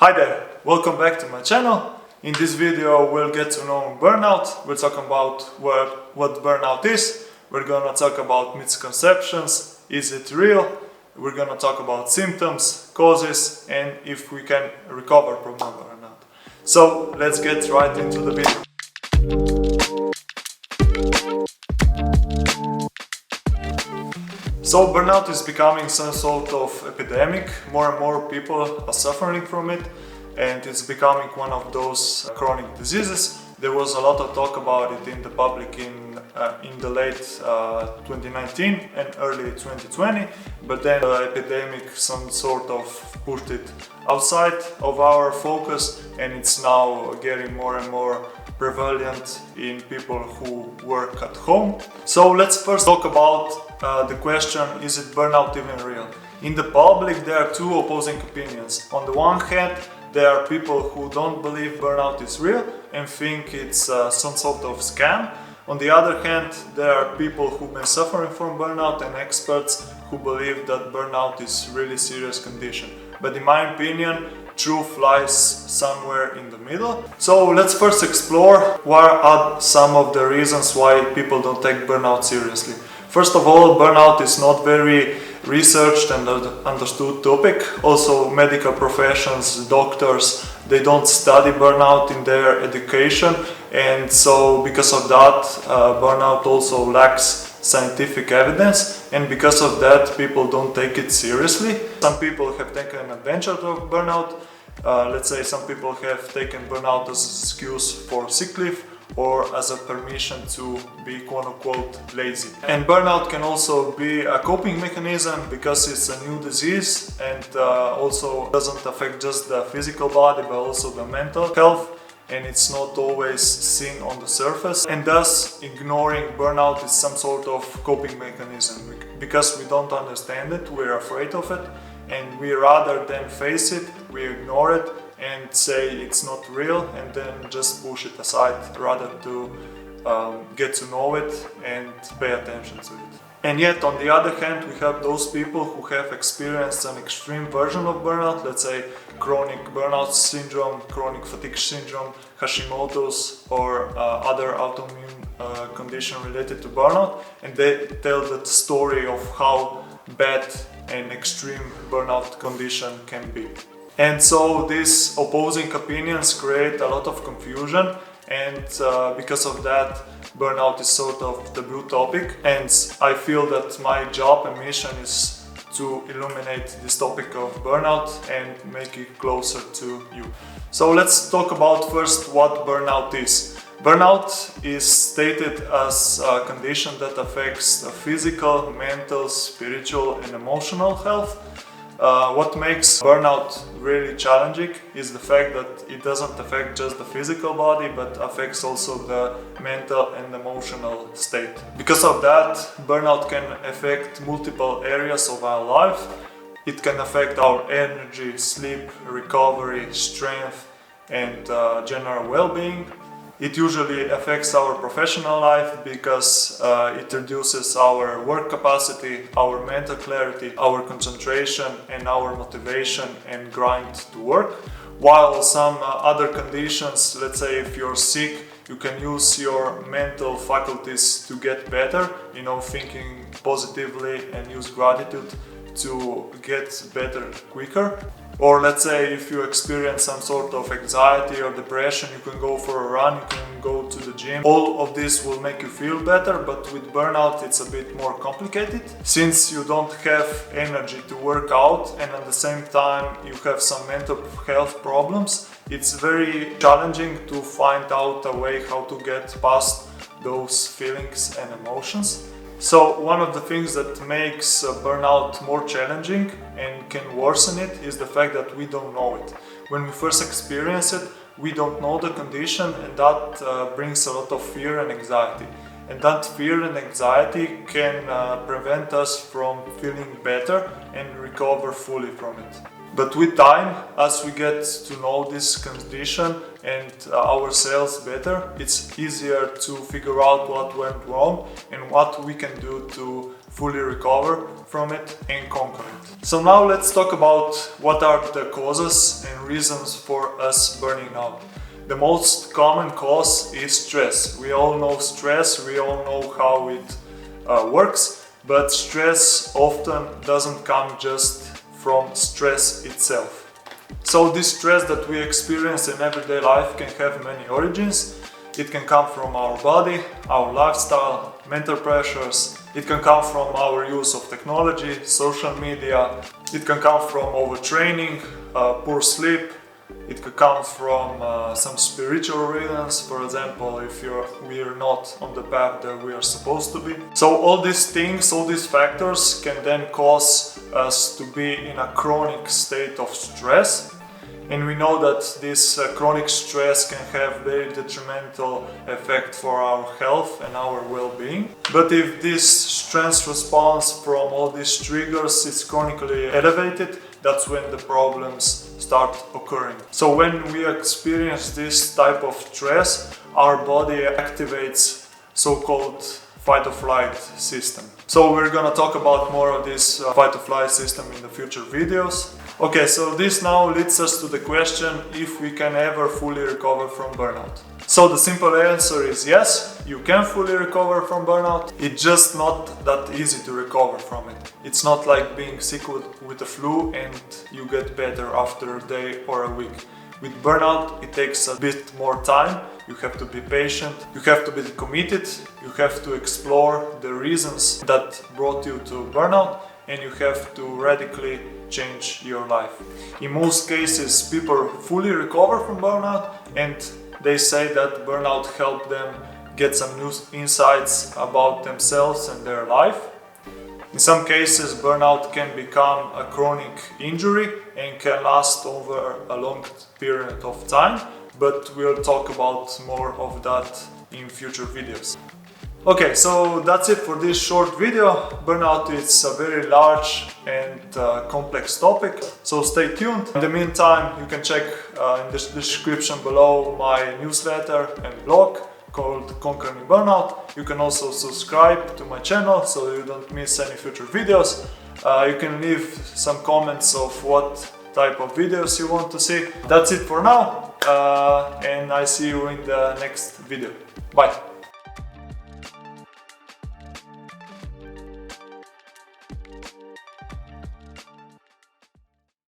Hi there, welcome back to my channel. In this video we'll get to know burnout. We'll talk about what burnout is. We're gonna talk about misconceptions, is it real? We're gonna talk about symptoms, causes, and if we can recover from burnout. So let's get right into the video. So burnout is becoming some sort of epidemic. More and more people are suffering from it, and it's becoming one of those chronic diseases. There was a lot of talk about it in the public in the late 2019 and early 2020, but then the epidemic some sort of pushed it outside of our focus, and it's now getting more and more prevalent in people who work at home. So let's first talk about the question, is it burnout even real? In the public there are two opposing opinions. On the one hand, there are people who don't believe burnout is real and think it's some sort of scam. On the other hand, there are people who've been suffering from burnout and experts who believe that burnout is really serious condition. But in my opinion, truth lies somewhere in the middle. So let's first explore what are some of the reasons why people don't take burnout seriously. First of all, burnout is not very researched and understood topic. Also, medical professions, doctors, they don't study burnout in their education, and so because of that, burnout also lacks scientific evidence, and because of that, people don't take it seriously. Some people have taken advantage of burnout. Let's say some people have taken burnout as an excuse for sick leave or as a permission to be quote-unquote lazy. And burnout can also be a coping mechanism because it's a new disease and also doesn't affect just the physical body but also the mental health, and it's not always seen on the surface, and thus ignoring burnout is some sort of coping mechanism. Because we don't understand it, we're afraid of it, and we rather than face it, we ignore it and say it's not real and then just push it aside rather to get to know it and pay attention to it. And yet on the other hand, we have those people who have experienced an extreme version of burnout, let's say chronic burnout syndrome, chronic fatigue syndrome, Hashimoto's or other autoimmune condition related to burnout, and they tell the story of how bad an extreme burnout condition can be. And so these opposing opinions create a lot of confusion, and because of that, burnout is sort of taboo topic, and I feel that my job and mission is to illuminate this topic of burnout and make it closer to you. So let's talk about first what burnout is. Burnout is stated as a condition that affects the physical, mental, spiritual and emotional health. What makes burnout really challenging is the fact that it doesn't affect just the physical body but affects also the mental and emotional state. Because of that, burnout can affect multiple areas of our life. It can affect our energy, sleep, recovery, strength and general well-being. It usually affects our professional life because it reduces our work capacity, our mental clarity, our concentration and our motivation and grind to work. While some other conditions, let's say if you're sick, you can use your mental faculties to get better, thinking positively and use gratitude to get better quicker. Or let's say if you experience some sort of anxiety or depression, you can go for a run, you can go to the gym. All of this will make you feel better, but with burnout it's a bit more complicated. Since you don't have energy to work out and at the same time you have some mental health problems, it's very challenging to find out a way how to get past those feelings and emotions. So one of the things that makes burnout more challenging and can worsen it is the fact that we don't know it. When we first experience it, we don't know the condition, and that brings a lot of fear and anxiety. And that fear and anxiety can prevent us from feeling better and recover fully from it. But with time, as we get to know this condition and ourselves better, it's easier to figure out what went wrong and what we can do to fully recover from it and conquer it. So now let's talk about what are the causes and reasons for us burning out. The most common cause is stress. We all know stress, we all know how it works, but stress often doesn't come just from stress itself. So this stress that we experience in everyday life can have many origins. It can come from our body, our lifestyle, mental pressures. It can come from our use of technology, social media. It can come from overtraining, poor sleep. It could come from some spiritual reasons, for example, if we are not on the path that we are supposed to be. So all these things, all these factors can then cause us to be in a chronic state of stress. And we know that this chronic stress can have very detrimental effect for our health and our well-being. But if this stress response from all these triggers is chronically elevated, that's when the problems start occurring. So when we experience this type of stress, our body activates so-called fight-or-flight system. So we're gonna talk about more of this fight-or-flight system in the future videos. Okay, so this now leads us to the question if we can ever fully recover from burnout. So the simple answer is yes, you can fully recover from burnout. It's just not that easy to recover from it. It's not like being sick with the flu and you get better after a day or a week. With burnout, it takes a bit more time. You have to be patient, you have to be committed, you have to explore the reasons that brought you to burnout, and you have to radically change your life. In most cases, people fully recover from burnout and they say that burnout helped them get some new insights about themselves and their life. In some cases, burnout can become a chronic injury and can last over a long period of time, but we'll talk about more of that in future videos. Okay, so that's it for this short video. Burnout is a very large and complex topic, so stay tuned. In the meantime, you can check in the description below my newsletter and blog called Conquering Burnout. You can also subscribe to my channel so you don't miss any future videos. You can leave some comments of what type of videos you want to see. That's it for now, and I see you in the next video. Bye!